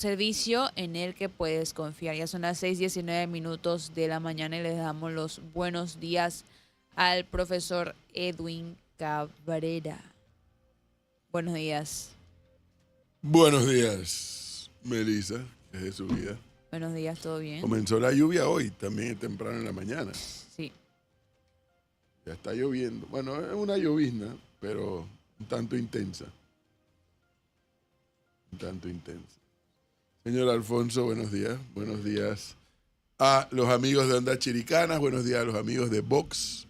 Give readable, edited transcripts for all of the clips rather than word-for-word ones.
servicio en el que puedes confiar. Ya son las 6:19 de la mañana y les damos los buenos días al profesor Edwin Cabrera. Buenos días. Buenos días, Melissa, que es de su vida. Buenos días, ¿todo bien? Comenzó la lluvia hoy, también temprano en la mañana. Sí. Ya está lloviendo. Bueno, es una llovizna, pero un tanto intensa. Un tanto intensa. Señor Alfonso, buenos días. Buenos días a los amigos de Onda Chiricanas. Buenos días a los amigos de Vox,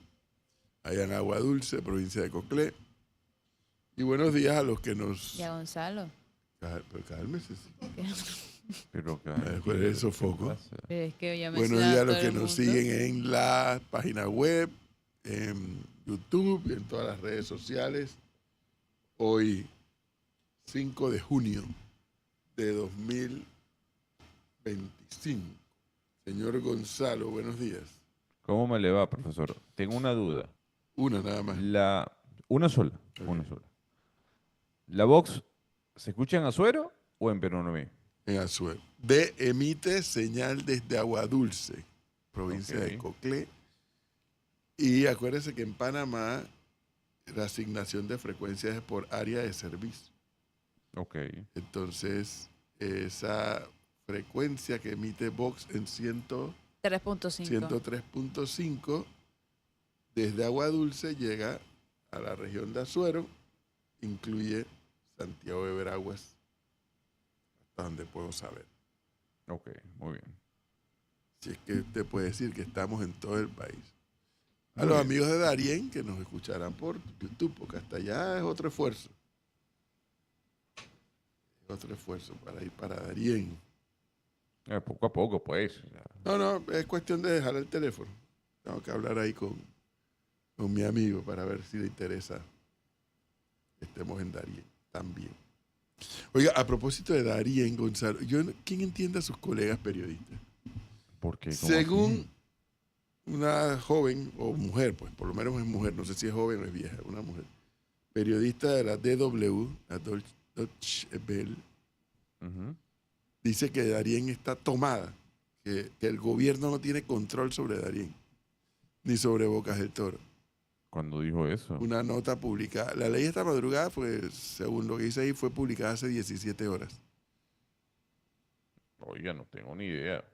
allá en Agua Dulce, provincia de Coclé. Y buenos días a los que nos... ¿Y a Gonzalo? Pero cálmese. Pero ¿Cuál es el sofoco? Pero es que ya me Buenos días a los que nos siguen en la página web, en YouTube, en todas las redes sociales. Hoy, 5 de junio de 2025. Señor Gonzalo, buenos días. ¿Cómo me le va, profesor? Tengo una duda. Una nada más. Una sola, Ok. una sola. ¿La Vox se escucha en Azuero o en Peronomé? En Azuero. Emite señal desde Agua Dulce, provincia Ok. de Coclé. Y acuérdese que en Panamá la asignación de frecuencias es por área de servicio. Ok. Entonces, esa frecuencia que emite Vox en 3.5. 103.5 desde Agua Dulce llega a la región de Azuero, incluye Santiago de Veraguas, hasta donde puedo saber. Ok, muy bien. Si es que usted puede decir que estamos en todo el país. A Muy los bien. amigos de Darien que nos escucharán por YouTube, porque hasta allá es otro esfuerzo. Otro esfuerzo para ir para Darien. Poco a poco, pues. No, es cuestión de dejar el teléfono. Tengo que hablar ahí con mi amigo para ver si le interesa que estemos en Darien también. Oiga, a propósito de Darien, Gonzalo, ¿quién entiende a sus colegas periodistas? ¿Por qué? ¿Cómo Según así? una joven, o mujer, pues por lo menos es mujer, no sé si es joven o es vieja, una mujer, periodista de la DW, la Deutsche Welle, Ujú. dice que Darien está tomada, que el gobierno no tiene control sobre Darien, ni sobre Bocas del Toro. ¿Cuándo dijo eso? Una nota publicada. La ley esta madrugada, pues, según lo que dice ahí, fue publicada hace 17 horas. Oiga, no tengo ni idea.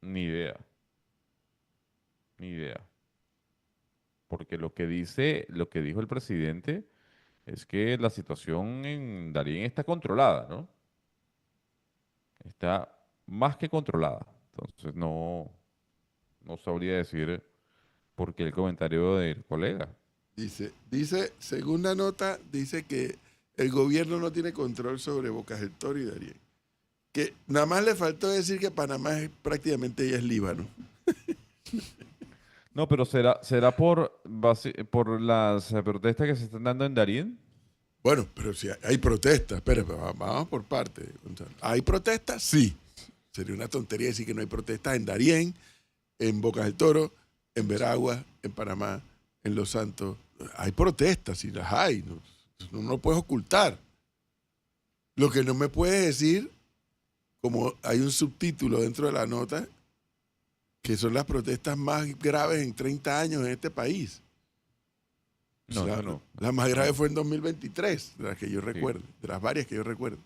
Ni idea. Ni idea. Porque lo que dijo el presidente es que la situación en Darién está controlada, ¿no? Está más que controlada. Entonces no sabría decir por qué el comentario del colega. Según la nota, dice que el gobierno no tiene control sobre Bocas del Toro y Darien. Que nada más le faltó decir que Panamá es prácticamente ya es Líbano. No, pero será por las protestas que se están dando en Darién. Bueno, pero si hay protestas, espere, vamos por parte, Gonzalo. ¿Hay protestas? Sí. Sería una tontería decir que no hay protestas en Darién, en Bocas del Toro, en Veraguas, en Panamá, en Los Santos. Hay protestas, si las hay, no lo puedes ocultar. Lo que no me puedes decir, como hay un subtítulo dentro de la nota, que son las protestas más graves en 30 años en este país. No, eso no. La más grave No. fue en 2023, de las que yo Sí. recuerdo, de las varias que yo recuerdo.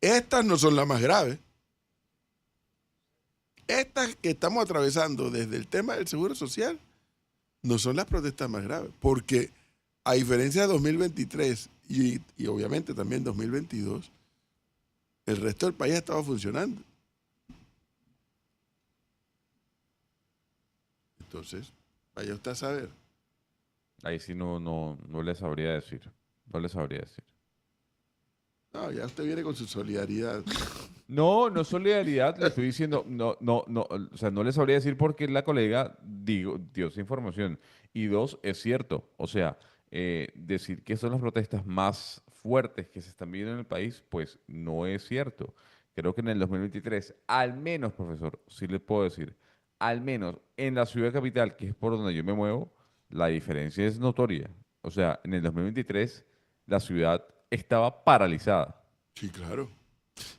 Estas no son las más graves. Estas que estamos atravesando desde el tema del seguro social no son las protestas más graves, porque a diferencia de 2023 y obviamente también 2022, el resto del país estaba funcionando. Entonces, vaya usted a saber. Ahí sí no le sabría decir. No le sabría decir. No, ya usted viene con su solidaridad. No solidaridad, le estoy diciendo, o sea, no le sabría decir por qué la colega dio esa información. Y dos, es cierto, o sea, decir que son las protestas más fuertes que se están viendo en el país, pues no es cierto. Creo que en el 2023, al menos, profesor, sí le puedo decir, al menos en la ciudad capital, que es por donde yo me muevo, la diferencia es notoria. O sea, en el 2023 la ciudad estaba paralizada. Sí, claro.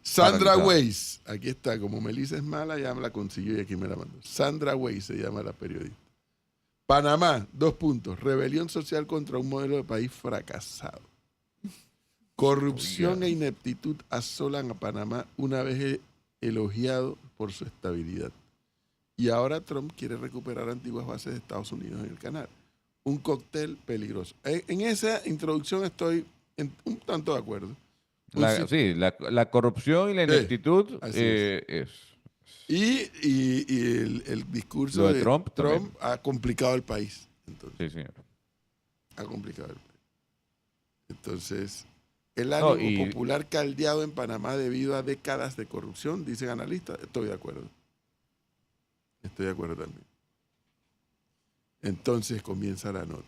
Sandra Paralizado. Weiss, aquí está, como Melissa es mala, ya me la consiguió y aquí me la mandó. Sandra Weiss se llama la periodista. Panamá, 2 puntos. Rebelión social contra un modelo de país fracasado. Corrupción Oiga. e ineptitud asolan a Panamá una vez elogiado por su estabilidad. Y ahora Trump quiere recuperar antiguas bases de Estados Unidos en el canal. Un cóctel peligroso. En esa introducción estoy un tanto de acuerdo. Sí, la corrupción y la Sí, ineptitud así es. es Y el discurso lo de de Trump también. Trump ha complicado el país. Entonces, Sí, señor. ha complicado el país. Entonces, el No, ánimo y popular caldeado en Panamá debido a décadas de corrupción, dicen analistas. Estoy de acuerdo. Estoy de acuerdo también. Entonces comienza la nota.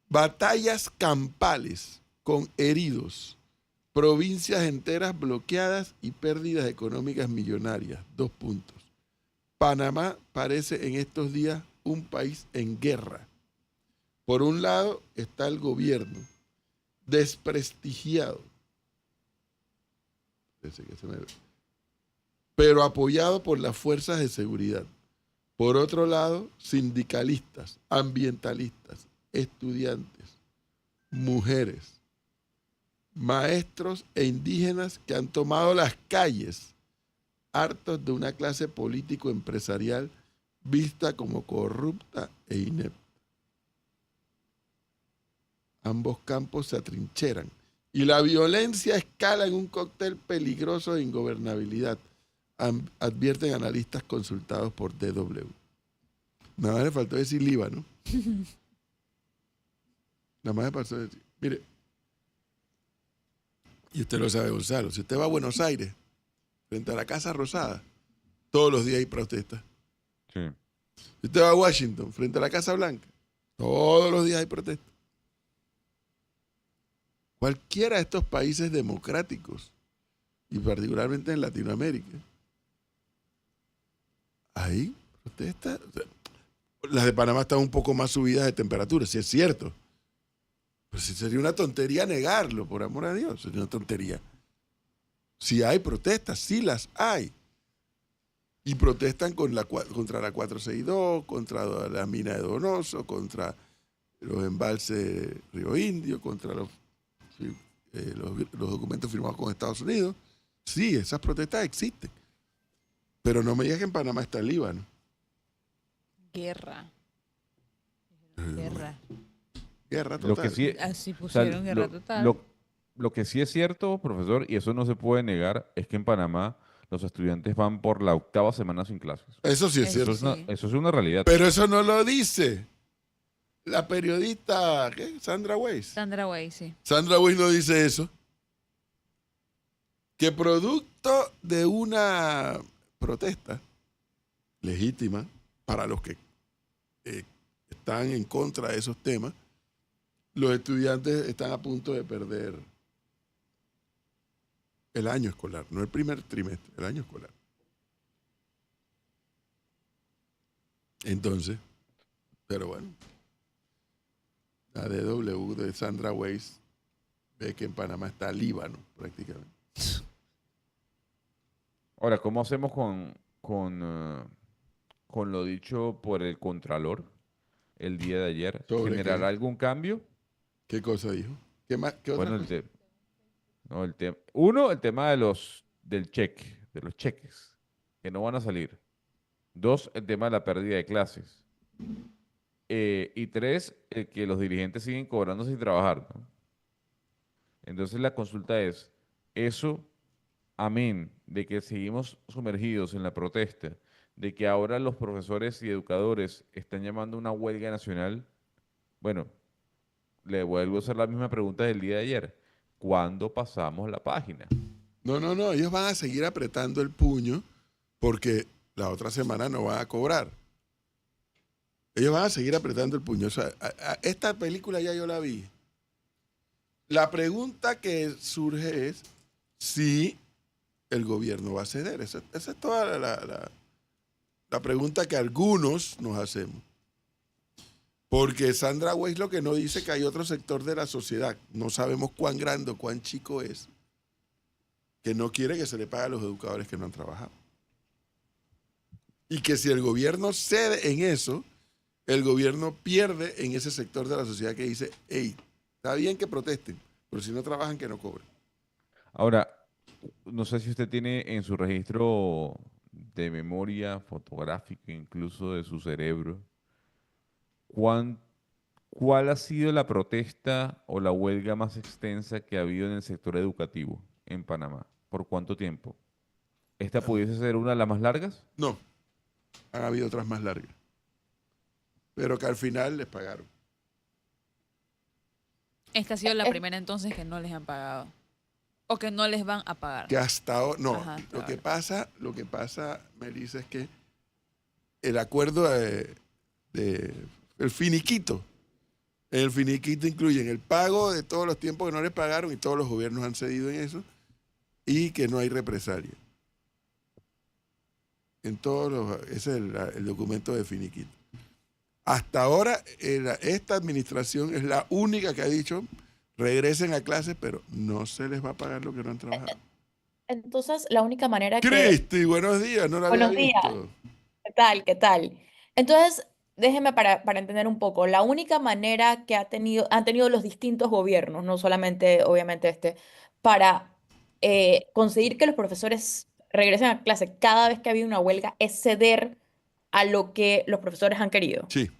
Batallas campales con heridos, provincias enteras bloqueadas y pérdidas económicas millonarias. 2 puntos. Panamá parece en estos días un país en guerra. Por un lado está el gobierno desprestigiado, pero apoyado por las fuerzas de seguridad. Por otro lado, sindicalistas, ambientalistas, estudiantes, mujeres, maestros e indígenas que han tomado las calles, hartos de una clase político-empresarial vista como corrupta e inepta. Ambos campos se atrincheran y la violencia escala en un cóctel peligroso de ingobernabilidad, advierten analistas consultados por DW. Nada más le faltó decir Líbano. Nada más le faltó decir. Mire, y usted lo sabe, Gonzalo, si usted va a Buenos Aires, frente a la Casa Rosada, todos los días hay protestas. sí. Si usted va a Washington, frente a la Casa Blanca, todos los días hay protestas. Cualquiera de estos países democráticos, y particularmente en Latinoamérica, hay protestas. Las de Panamá están un poco más subidas de temperatura, si es cierto. Pero si sería una tontería negarlo, por amor a Dios, sería una tontería. Si hay protestas, sí las hay. Y protestan contra la 462, contra la mina de Donoso, contra los embalses Río Indio, contra los documentos firmados con Estados Unidos. Sí, esas protestas existen. Pero no me digas que en Panamá está el Líbano. Guerra. Guerra. Guerra Lo total. que sí, Así o sea, pusieron guerra total. lo que sí es cierto, profesor, y eso no se puede negar, es que en Panamá los estudiantes van por la 8ª semana sin clases. Eso sí es Eso cierto. sí. Eso es una realidad. Pero eso no lo dice la periodista, ¿qué? Sandra Weiss. Sandra Way, sí. Sandra Weiss no dice eso. Que producto de una protesta legítima para los que están en contra de esos temas, los estudiantes están a punto de perder el año escolar, no el primer trimestre, el año escolar. Entonces, pero bueno, la DW de Sandra Weiss ve que en Panamá está Líbano prácticamente. Ahora, ¿cómo hacemos con lo dicho por el Contralor el día de ayer? ¿Sobre ¿Generará qué? algún cambio? ¿Qué cosa dijo? ¿Qué más? ¿Qué otra Bueno, cosa? uno, el tema de del cheque, de los cheques, que no van a salir. 2, el tema de la pérdida de clases. Y 3, el que los dirigentes siguen cobrando sin trabajar, ¿no? Entonces la consulta es, eso, amén, de que seguimos sumergidos en la protesta, de que ahora los profesores y educadores están llamando a una huelga nacional, bueno, le vuelvo a hacer la misma pregunta del día de ayer. ¿Cuándo pasamos la página? No, ellos van a seguir apretando el puño porque la otra semana no van a cobrar. Ellos van a seguir apretando el puño. O sea, esta película ya yo la vi. La pregunta que surge es si el gobierno va a ceder. Esa es toda la pregunta que algunos nos hacemos. Porque Sandra Weiss lo que no dice que hay otro sector de la sociedad, no sabemos cuán grande o cuán chico es, que no quiere que se le pague a los educadores que no han trabajado. Y que si el gobierno cede en eso, el gobierno pierde en ese sector de la sociedad que dice, hey, está bien que protesten, pero si no trabajan, que no cobren. Ahora, no sé si usted tiene en su registro de memoria fotográfica, incluso de su cerebro, cuán- ¿cuál ha sido la protesta o la huelga más extensa que ha habido en el sector educativo en Panamá? ¿Por cuánto tiempo? ¿Esta pudiese ser una de las más largas? No, han habido otras más largas, pero que al final les pagaron. Esta ha sido la primera entonces que no les han pagado. O que no les van a pagar. Que hasta ahora, no, Ajá, lo que claro. pasa, Melissa, es que el acuerdo el finiquito, el finiquito incluye el pago de todos los tiempos que no les pagaron y todos los gobiernos han cedido en eso y que no hay represalia. Ese es el documento de finiquito. Hasta ahora, esta administración es la única que ha dicho regresen a clases, pero no se les va a pagar lo que no han trabajado. Entonces, la única manera que... Cristi, buenos días, no la había Buenos días, visto. ¿qué tal? ¿Qué tal? Entonces, déjeme para entender un poco, la única manera que han tenido los distintos gobiernos, no solamente obviamente para conseguir que los profesores regresen a clase cada vez que había una huelga es ceder a lo que los profesores han querido. Sí,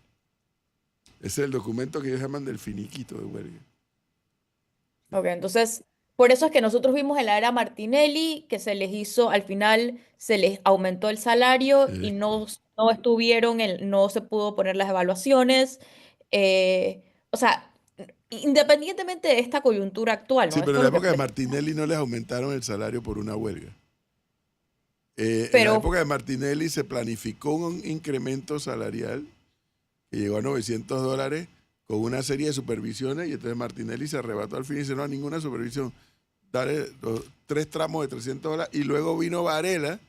ese es el documento que ellos llaman del finiquito de huelga. Ok, entonces, por eso es que nosotros vimos en la era Martinelli que se les hizo, al final se les aumentó el salario y no estuvieron, no se pudo poner las evaluaciones. O sea, independientemente de esta coyuntura actual, Sí, ¿no? pero Esto en es la lo que época de Martinelli no les aumentaron el salario por una huelga. En la pero, época de Martinelli se planificó un incremento salarial que llegó a $900 con una serie de supervisiones y entonces Martinelli se arrebató al fin y dice, no, ninguna supervisión, dale los 3 tramos de $300 y luego vino Varela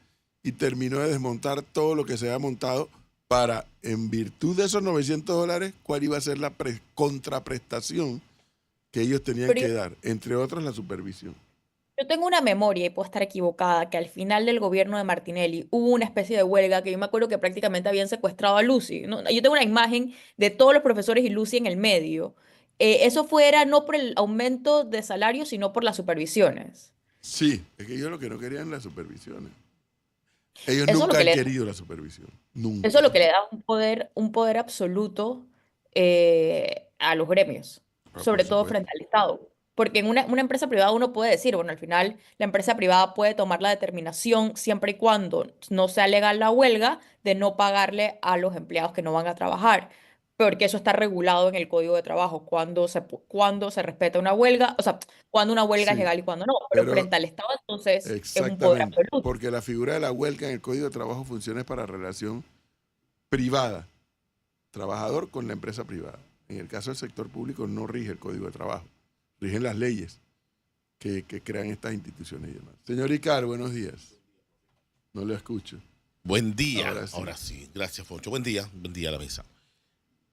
y terminó de desmontar todo lo que se había montado para, en virtud de esos $900, cuál iba a ser la contraprestación que ellos tenían pero que dar, entre otras la supervisión. yo tengo una memoria y puedo estar equivocada, que al final del gobierno de Martinelli hubo una especie de huelga que yo me acuerdo que prácticamente habían secuestrado a Lucy, ¿no? Yo tengo una imagen de todos los profesores y Lucy en el medio. Eso fuera no por el aumento de salario, sino por las supervisiones. Sí, es que ellos lo que no querían las supervisiones. Ellos Eso es lo nunca que han le, querido la supervisión, eso nunca. es lo que le da un poder absoluto a los gremios, Por sobre todo supuesto. frente al Estado. Porque en una empresa privada uno puede decir, bueno, al final la empresa privada puede tomar la determinación siempre y cuando no sea legal la huelga de no pagarle a los empleados que no van a trabajar. Porque eso está regulado en el Código de Trabajo, cuando se respeta una huelga, o sea, cuando una huelga es Sí, legal y cuando no. Pero pero frente al Estado, entonces, es un poder exactamente, absoluto. porque la figura de la huelga en el Código de Trabajo funciona para relación privada, trabajador con la empresa privada. En el caso del sector público no rige el Código de Trabajo, rigen las leyes que crean estas instituciones y demás. Señor Icar, buenos días. No lo escucho. Buen día. Ahora sí. Ahora sí. Gracias, Foncho. Buen día a la mesa.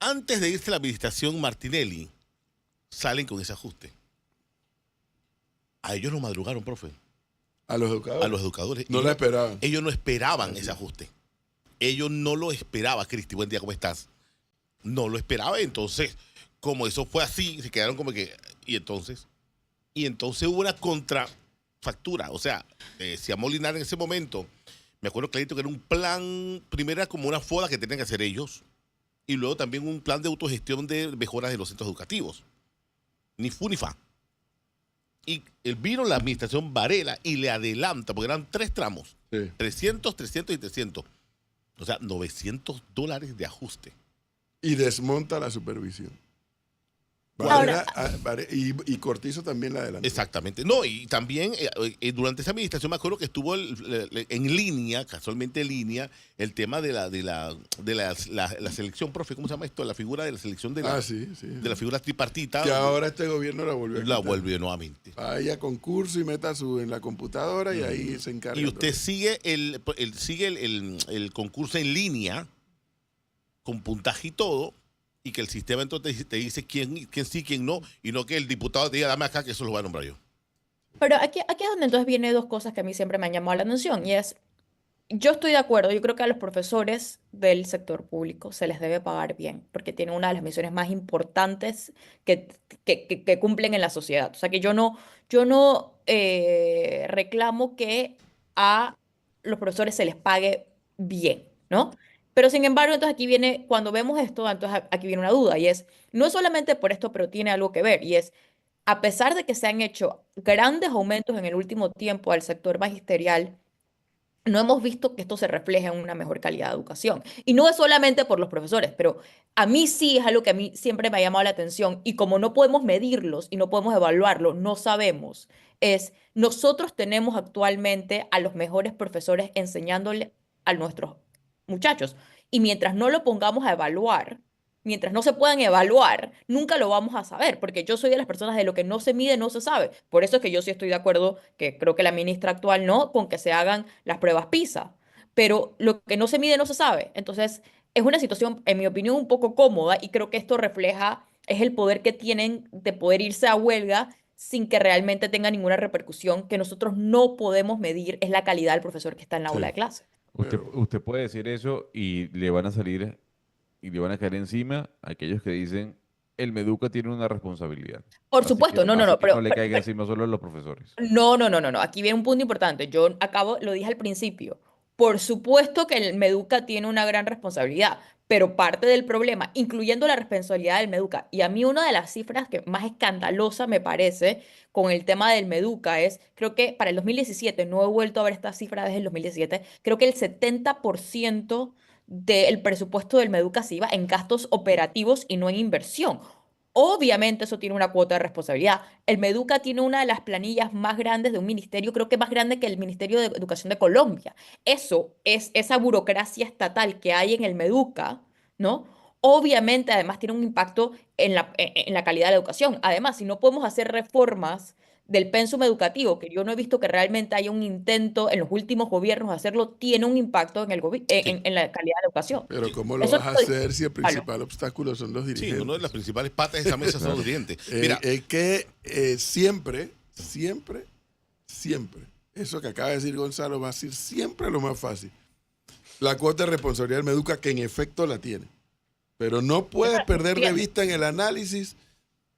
Antes de irse la administración Martinelli, salen con ese ajuste. A ellos no madrugaron, profe. A los educadores. A los educadores. No la esperaban. Ellos no esperaban Así ese es. ajuste. Ellos no lo esperaban. Cristi, buen día, ¿cómo estás? No lo esperaba. Entonces, como eso fue así, se quedaron como que... Y entonces hubo una contrafactura. O sea, decía Molinar en ese momento, me acuerdo clarito que era un plan, primero era como una foda que tenían que hacer ellos, y luego también un plan de autogestión de mejoras de los centros educativos. Ni fu ni fa. Y vino la administración Varela y le adelanta, porque eran 3 tramos, Sí. 300, 300 y 300. O sea, $900 de ajuste. Y desmonta la supervisión. Ahora- Y Cortizo también la adelantó. Exactamente. No, y también durante esa administración me acuerdo que estuvo en línea, casualmente en línea, el tema de la selección, profe, ¿cómo se llama esto? La figura de la selección de Sí. de la figura tripartita. Que ahora este gobierno la volvió a la quitar. vuelve nuevamente. Vaya a concurso y meta en la computadora y ahí se encarga. Y usted todo. sigue el concurso en línea, con puntaje y todo, y que el sistema entonces te dice quién sí, quién no, y no que el diputado te diga, dame acá, que eso lo voy a nombrar yo. Pero aquí es donde entonces viene dos cosas que a mí siempre me han llamado la atención y es, yo estoy de acuerdo, yo creo que a los profesores del sector público se les debe pagar bien, porque tienen una de las misiones más importantes que, que cumplen en la sociedad. O sea que yo no reclamo que a los profesores se les pague bien, ¿no? Pero sin embargo, entonces aquí viene, cuando vemos esto, entonces aquí viene una duda y es, no es solamente por esto, pero tiene algo que ver y es, a pesar de que se han hecho grandes aumentos en el último tiempo al sector magisterial, no hemos visto que esto se refleje en una mejor calidad de educación. Y no es solamente por los profesores, pero a mí sí es algo que a mí siempre me ha llamado la atención y como no podemos medirlos y no podemos evaluarlo, no sabemos, es nosotros tenemos actualmente a los mejores profesores enseñándole a nuestros muchachos. Y mientras no lo pongamos a evaluar, mientras no se puedan evaluar, nunca lo vamos a saber, porque yo soy de las personas de lo que no se mide, no se sabe. Por eso es que yo sí estoy de acuerdo, que creo que la ministra actual no, con que se hagan las pruebas PISA. Pero lo que no se mide, no se sabe. Entonces, es una situación, en mi opinión, un poco cómoda y creo que esto refleja, es el poder que tienen de poder irse a huelga sin que realmente tenga ninguna repercusión, que nosotros no podemos medir, es la calidad del profesor que está en la aula Sí, de clase. pero Usted puede decir eso y le van a salir y le van a caer encima a aquellos que dicen el Meduca tiene una responsabilidad. Por supuesto, no, no, Así no, que no le caiga encima solo a los profesores. no, no, no, no, no. Aquí viene un punto importante. Yo acabo, lo dije al principio. Por supuesto que el Meduca tiene una gran responsabilidad, pero parte del problema, incluyendo la responsabilidad del Meduca, y a mí una de las cifras que más escandalosa me parece con el tema del Meduca es, creo que para el 2017, no he vuelto a ver esta cifra desde el 2017, creo que el 70% del presupuesto del Meduca se iba en gastos operativos y no en inversión. Obviamente eso tiene una cuota de responsabilidad. El Meduca tiene una de las planillas más grandes de un ministerio, creo que más grande que el Ministerio de Educación de Colombia. Eso es esa burocracia estatal que hay en el Meduca, ¿no? Obviamente además tiene un impacto en la calidad de la educación. Además, si no podemos hacer reformas del pensum educativo, que yo no he visto que realmente haya un intento en los últimos gobiernos de hacerlo, tiene un impacto Sí, en la calidad de la educación. Pero ¿cómo lo Eso vas a no lo hacer si el discuto. principal obstáculo son los sí, una de las dirigentes? principales patas de esa mesa son los dirigentes. Eh, Mira, es que siempre, siempre, siempre, eso que acaba de decir Gonzalo va a ser siempre lo más fácil. La cuota de responsabilidad del Meduca, que en efecto la tiene. Pero no puedes perder de Bien. vista en el análisis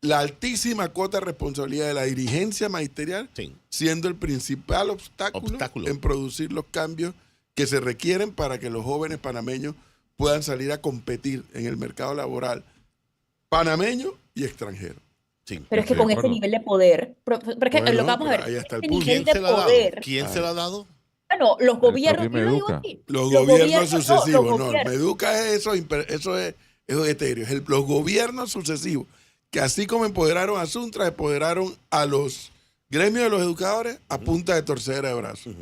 la altísima cuota de responsabilidad de la dirigencia magisterial, sí, siendo el principal Obstáculo. en producir los cambios que se requieren para que los jóvenes panameños puedan salir a competir en el mercado laboral panameño y extranjero. sí. Pero es que Estoy de con ese acuerdo. nivel de poder, porque lo que Bueno, vamos a pero ver, ahí está el ese punto. nivel ¿Quién de se lo ha dado? poder, ¿Quién se lo ha dado? bueno, los El gobiernos, propio yo lo digo Meduca. aquí, Los los gobiernos gobiernos, no, los sucesivos, no, el gobiernos, Meduca es eso es etéreo. Los gobiernos sucesivos, que así como empoderaron a Suntra, empoderaron a los gremios de los educadores a punta de torcedera de brazos.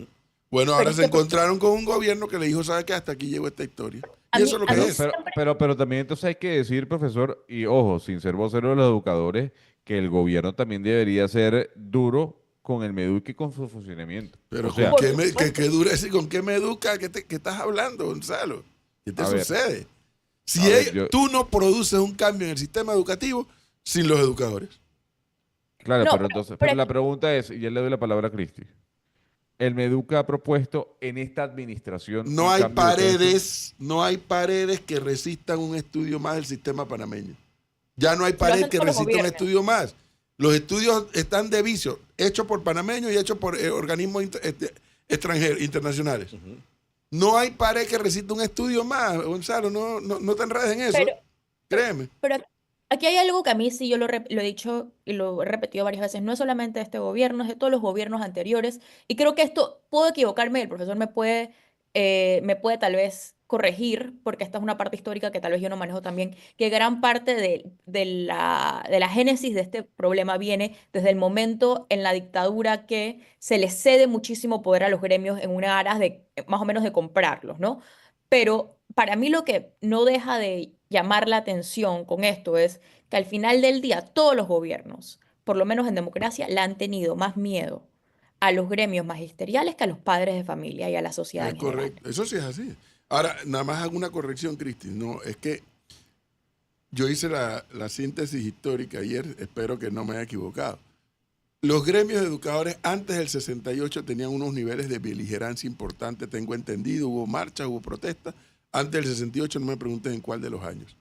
Bueno, pero ahora es se que encontraron con un gobierno que le dijo, ¿sabe qué? Hasta aquí llegó esta historia. a Y mí, eso es lo a que mí es. siempre, Pero también entonces hay que decir, profesor, y ojo, sin ser vocero de los educadores, que el gobierno también debería ser duro con el Meduca y con su funcionamiento. Pero O sea, por supuesto, qué dura decir, ¿con qué me educa? ¿Qué estás hablando, Gonzalo? ¿Qué te a ver, sucede? Si a ver, yo, tú no produces un cambio en el sistema educativo sin los educadores. claro, no, pero entonces, pero pero la aquí, pregunta es, y ya le doy la palabra a Cristi. ¿El Meduca ha propuesto en esta administración No un hay cambio de pensum? no hay paredes que resistan un estudio más del sistema panameño. Ya no hay lo pared hacen que todos los resista un gobiernos. estudio más. Los estudios están de vicio, hechos por panameños y hechos por organismos extranjeros, internacionales. No hay pared que resista un estudio más, Gonzalo, no te enredes en eso, Pero, créeme. pero aquí hay algo que a mí sí yo lo he dicho y lo he repetido varias veces, no es solamente de este gobierno, es de todos los gobiernos anteriores. Y creo que esto, puedo equivocarme, el profesor me puede tal vez corregir, porque esta es una parte histórica que tal vez yo no manejo también, que gran parte de la génesis de este problema viene desde el momento en la dictadura que se le cede muchísimo poder a los gremios en una aras de más o menos de comprarlos, ¿no? Pero para mí lo que no deja de llamar la atención con esto es que al final del día todos los gobiernos, por lo menos en democracia, le han tenido más miedo a los gremios magisteriales que a los padres de familia y a la sociedad Es en general. correcto, eso sí es así. Ahora, nada más hago una corrección, Cristi. No, es que yo hice la síntesis histórica ayer, espero que no me haya equivocado. Los gremios de educadores antes del 68 tenían unos niveles de beligerancia importantes, tengo entendido, hubo marchas, hubo protestas. Antes del 68 no me pregunten en cuál de los años.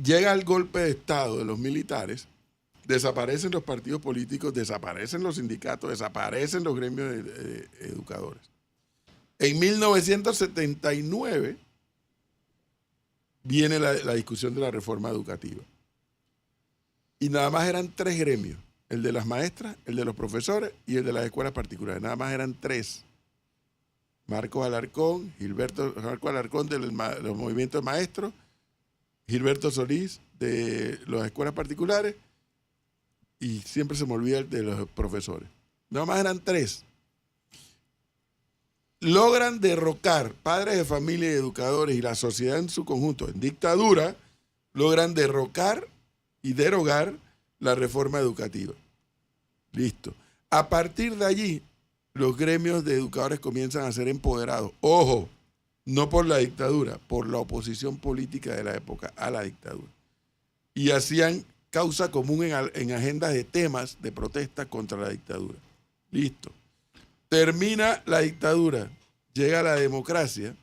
Llega el golpe de Estado de los militares, desaparecen los partidos políticos, desaparecen los sindicatos, desaparecen los gremios de educadores. En 1979 viene la discusión de la reforma educativa. Y nada más eran 3 gremios, el de las maestras, el de los profesores y el de las escuelas particulares. Nada más eran 3. Marcos Alarcón, Marcos Alarcón de los movimientos de maestros, Gilberto Solís de las escuelas particulares y siempre se me olvida el de los profesores. Nada más eran 3. Logran derrocar padres de familia y educadores y la sociedad en su conjunto en dictadura, logran derrocar y derogar la reforma educativa. Listo. A partir de allí, los gremios de educadores comienzan a ser empoderados. Ojo, no por la dictadura, por la oposición política de la época a la dictadura. Y hacían causa común en agendas de temas de protesta contra la dictadura. Listo. Termina la dictadura, llega la democracia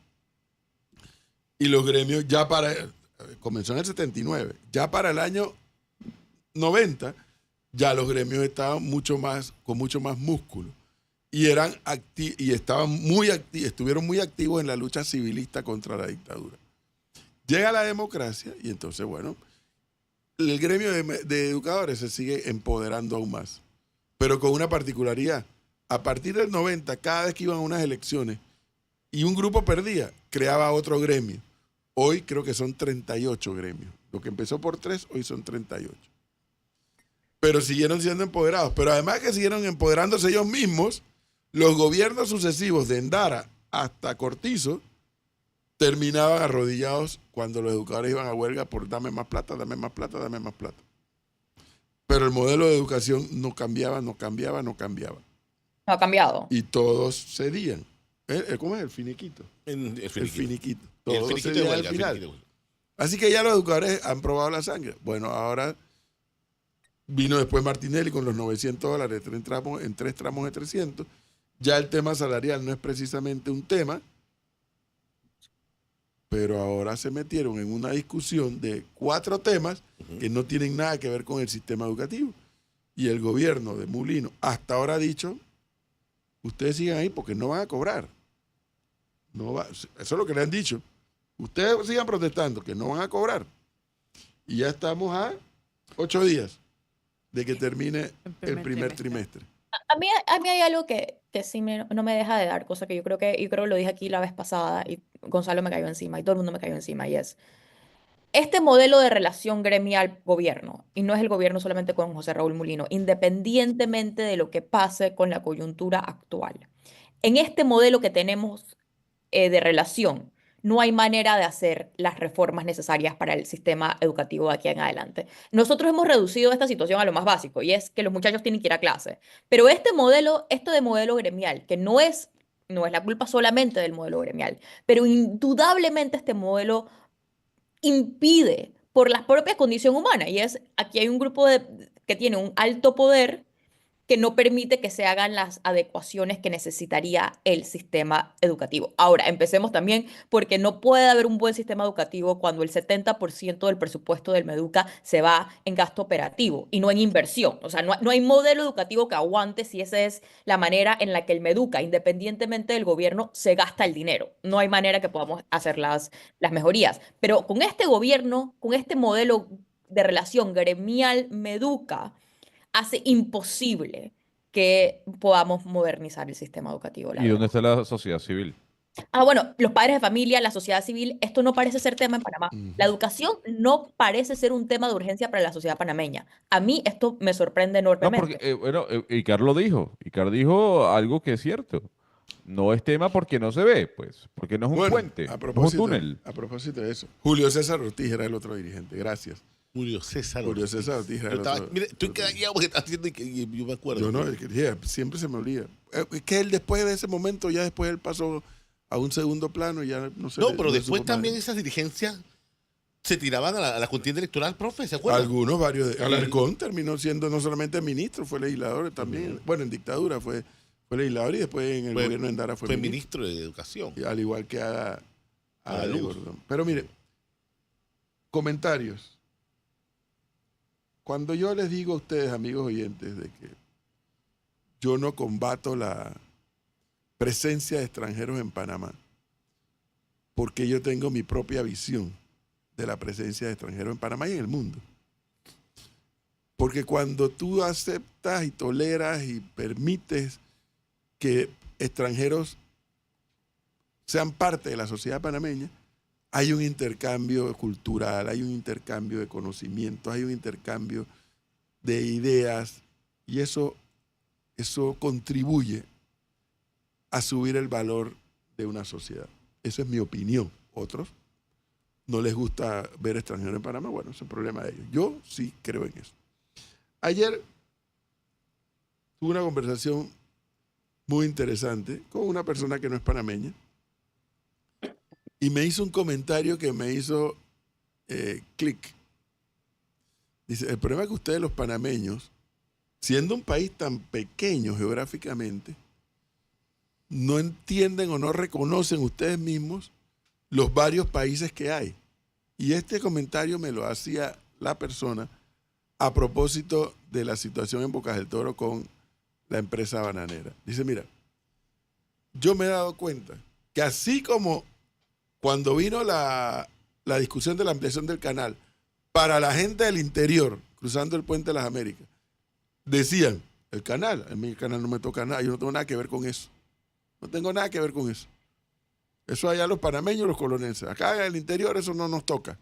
y los gremios comenzó en el 79, ya para el año 90, ya los gremios estaban con mucho más músculo y estuvieron muy activos en la lucha civilista contra la dictadura. Llega la democracia y entonces, bueno, el gremio de educadores se sigue empoderando aún más, pero con una particularidad. A partir del 90, cada vez que iban a unas elecciones y un grupo perdía, creaba otro gremio. Hoy creo que son 38 gremios. Lo que empezó por 3, hoy son 38. Pero siguieron siendo empoderados. Pero además que siguieron empoderándose ellos mismos, los gobiernos sucesivos de Endara hasta Cortizo terminaban arrodillados cuando los educadores iban a huelga por dame más plata, dame más plata, dame más plata. Pero el modelo de educación no cambiaba. No ha cambiado. Y todos cedían. ¿Cómo es? El finiquito. El finiquito. El Todos finiquito de cedían huelga, al el final. finiquito de huelga. Así que ya los educadores han probado la sangre. Bueno, ahora vino después Martinelli con los $900 en 3 tramos de 300. Ya el tema salarial no es precisamente un tema, pero ahora se metieron en una discusión de 4 temas que no tienen nada que ver con el sistema educativo. Y el gobierno de Mulino hasta ahora ha dicho, ustedes sigan ahí porque no van a cobrar. Eso es lo que le han dicho. Ustedes sigan protestando, que no van a cobrar. Y ya estamos a 8 días de que termine el primer trimestre. A mí hay algo que sí no me deja de dar, cosa que yo creo que lo dije aquí la vez pasada y Gonzalo me cayó encima y todo el mundo me cayó encima, y es este modelo de relación gremial-gobierno, y no es el gobierno solamente con José Raúl Mulino, independientemente de lo que pase con la coyuntura actual. En este modelo que tenemos de relación, no hay manera de hacer las reformas necesarias para el sistema educativo de aquí en adelante. Nosotros hemos reducido esta situación a lo más básico, y es que los muchachos tienen que ir a clase. Pero esto de modelo gremial, que no es la culpa solamente del modelo gremial, pero indudablemente este modelo impide por la propia condición humana, y es aquí hay un grupo que tiene un alto poder que no permite que se hagan las adecuaciones que necesitaría el sistema educativo. Ahora, empecemos también porque no puede haber un buen sistema educativo cuando el 70% del presupuesto del Meduca se va en gasto operativo y no en inversión. O sea, no hay modelo educativo que aguante si esa es la manera en la que el Meduca, independientemente del gobierno, se gasta el dinero. No hay manera que podamos hacer las mejorías. Pero con este gobierno, con este modelo de relación gremial-Meduca, hace imposible que podamos modernizar el sistema educativo, la ¿Y dónde verdad. está la sociedad civil? Bueno, los padres de familia, la sociedad civil, esto no parece ser tema en Panamá. La educación no parece ser un tema de urgencia para la sociedad panameña. A mí esto me sorprende No, porque, enormemente. bueno, Icar lo dijo. Icar dijo algo que es cierto. No es tema porque no se ve, pues, porque no es un Bueno, puente, no es un túnel. a propósito de eso, Julio César Ortiz era el otro dirigente. Gracias. Julio César Julio Ortiz. César Ortiz era Yo el estaba, otro. mira, estoy callado porque está haciendo y yo me acuerdo. Yo no, es que dije, siempre se me olvida. Es que él después de ese momento, ya después él pasó a un segundo plano y ya no se No, le- pero no después supo más. también esas dirigencias se tiraban a la contienda electoral, profe, ¿se acuerdan? Algunos, varios. Alarcón terminó siendo no solamente ministro, fue legislador también. Bueno, en dictadura fue legislador y después en el gobierno de Endara fue ministro de Educación. Al igual que a Luz. Gordón. Pero mire, comentarios. Cuando yo les digo a ustedes, amigos oyentes, de que yo no combato la presencia de extranjeros en Panamá, porque yo tengo mi propia visión de la presencia de extranjeros en Panamá y en el mundo. Porque cuando tú aceptas y toleras y permites que extranjeros sean parte de la sociedad panameña, hay un intercambio cultural, hay un intercambio de conocimientos, hay un intercambio de ideas y eso contribuye a subir el valor de una sociedad. Esa es mi opinión. Otros no les gusta ver extranjeros en Panamá, bueno, ese es el problema de ellos. Yo sí creo en eso. Ayer tuve una conversación muy interesante con una persona que no es panameña y me hizo un comentario que me hizo clic. Dice, el problema es que ustedes los panameños, siendo un país tan pequeño geográficamente, no entienden o no reconocen ustedes mismos los varios países que hay. Y este comentario me lo hacía la persona a propósito de la situación en Bocas del Toro con la empresa bananera. Dice, mira, yo me he dado cuenta que así como cuando vino la discusión de la ampliación del canal, para la gente del interior, cruzando el puente de las Américas, decían, el canal, a mí el canal no me toca nada, yo no tengo nada que ver con eso. No tengo nada que ver con eso. Eso allá los panameños, los colonenses. Acá en el interior eso no nos toca.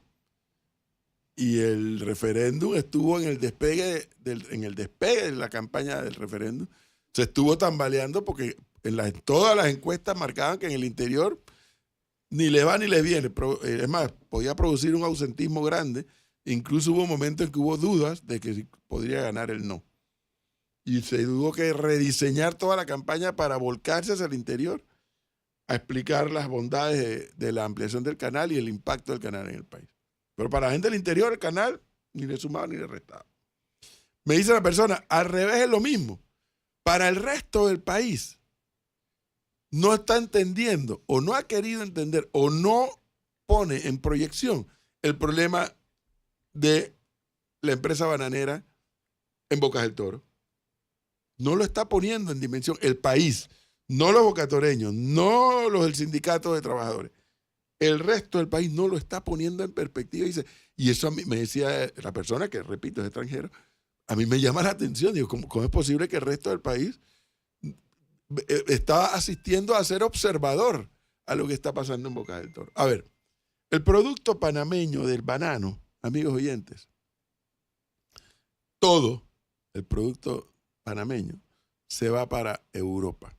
Y el referéndum estuvo en el despegue de la campaña del referéndum. Se estuvo tambaleando porque todas las encuestas marcaban que en el interior ni le va ni le viene. Es más, podía producir un ausentismo grande. Incluso hubo momentos en que hubo dudas de que podría ganar el no. Y se tuvo que rediseñar toda la campaña para volcarse hacia el interior a explicar las bondades de la ampliación del canal y el impacto del canal en el país. Pero para la gente del interior, el canal ni le sumaba ni le restaba. Me dice la persona, al revés es lo mismo. Para el resto del país, no está entendiendo o no ha querido entender o no pone en proyección el problema de la empresa bananera en Bocas del Toro. No lo está poniendo en dimensión el país, no los bocatoreños, no los del sindicato de trabajadores. El resto del país no lo está poniendo en perspectiva. Y eso a mí me decía la persona, que repito es extranjero, a mí me llama la atención. Digo, ¿cómo es posible que el resto del país está asistiendo a ser observador a lo que está pasando en Bocas del Toro? A ver, el producto panameño del banano, amigos oyentes, todo el producto panameño se va para Europa.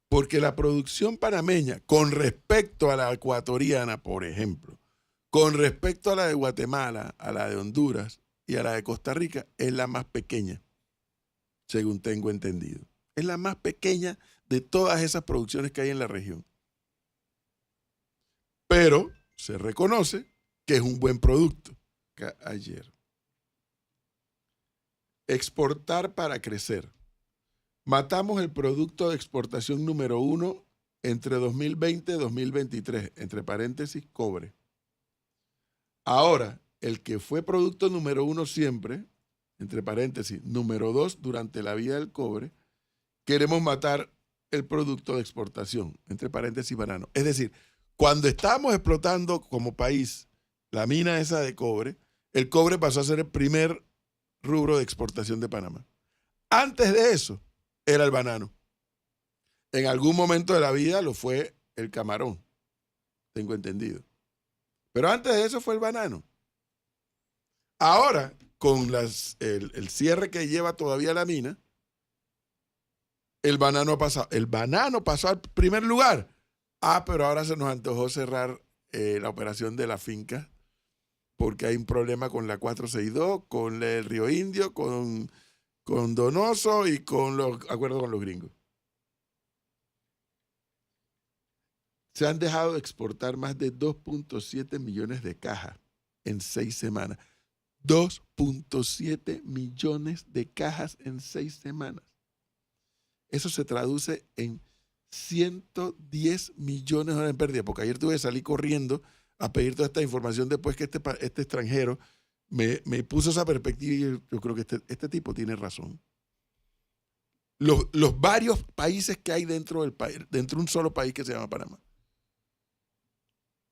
Porque la producción panameña, con respecto a la ecuatoriana, por ejemplo, con respecto a la de Guatemala, a la de Honduras y a la de Costa Rica, es la más pequeña, según tengo entendido. Es la más pequeña de todas esas producciones que hay en la región. Pero se reconoce que es un buen producto. Ayer. Exportar para crecer. Matamos el producto de exportación número 1 entre 2020 y 2023, entre paréntesis, cobre. Ahora, el que fue producto número 1 siempre, entre paréntesis, número 2 durante la vida del cobre, queremos matar el producto de exportación, entre paréntesis, banano. Es decir, cuando estábamos explotando como país la mina esa de cobre, el cobre pasó a ser el primer rubro de exportación de Panamá. Antes de eso, era el banano. En algún momento de la vida lo fue el camarón, tengo entendido. Pero antes de eso fue el banano. Ahora, con el cierre que lleva todavía la mina, el banano ha pasado. El banano pasó al primer lugar. Pero ahora se nos antojó cerrar la operación de la finca porque hay un problema con la 462, con el Río Indio, con Donoso y con los acuerdos con los gringos. Se han dejado de exportar más de 2.7 millones de cajas en 6 semanas. 2.7 millones de cajas en 6 semanas. Eso se traduce en 110 millones de dólares en pérdida, porque ayer tuve que salir corriendo a pedir toda esta información después que este extranjero me puso esa perspectiva y yo creo que este tipo tiene razón. Los varios países que hay dentro del país, dentro de un solo país que se llama Panamá.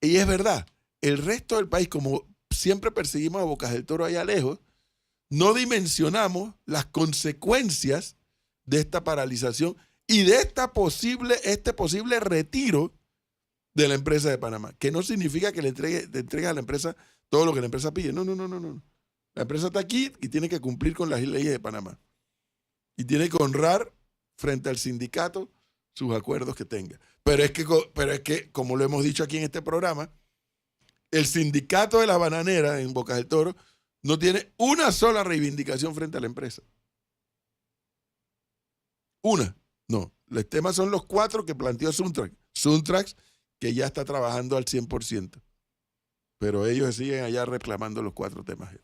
Y es verdad, el resto del país, como siempre perseguimos a Bocas del Toro allá lejos, no dimensionamos las consecuencias de esta paralización y de este posible retiro de la empresa de Panamá, que no significa que le entregues a la empresa todo lo que la empresa pide. No. La empresa está aquí y tiene que cumplir con las leyes de Panamá. Y tiene que honrar frente al sindicato sus acuerdos que tenga. Pero es que, como lo hemos dicho aquí en este programa, el sindicato de la bananera en Bocas del Toro no tiene una sola reivindicación frente a la empresa. Una. No. Los temas son los 4 que planteó Suntrax. Suntrax, que ya está trabajando al 100%. Pero ellos siguen allá reclamando los 4 temas. O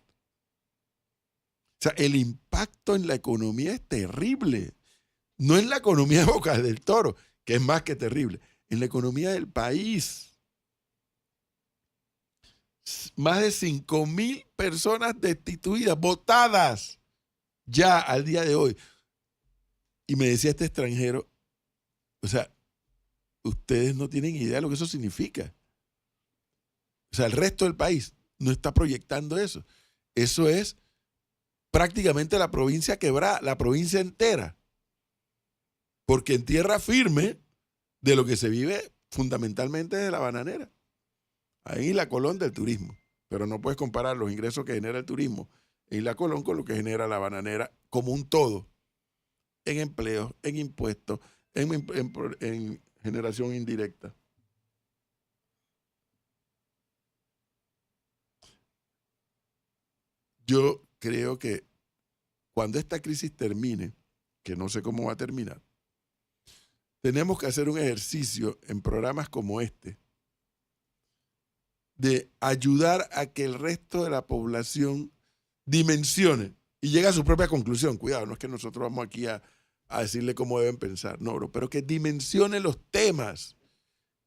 sea, el impacto en la economía es terrible. No en la economía de Bocas del Toro, que es más que terrible. En la economía del país. Más de 5.000 personas destituidas, votadas ya al día de hoy. Y me decía este extranjero, o sea, ustedes no tienen idea de lo que eso significa. O sea, el resto del país no está proyectando eso. Eso es prácticamente la provincia quebrada, la provincia entera. Porque en tierra firme de lo que se vive fundamentalmente de la bananera. Ahí la Colón del turismo. Pero no puedes comparar los ingresos que genera el turismo en la Colón con lo que genera la bananera como un todo. En empleos, en impuestos, en generación indirecta. Yo creo que cuando esta crisis termine, que no sé cómo va a terminar, tenemos que hacer un ejercicio en programas como este de ayudar a que el resto de la población dimensione y llegue a su propia conclusión. Cuidado, no es que nosotros vamos aquí a decirle cómo deben pensar, no, bro, pero que dimensione los temas,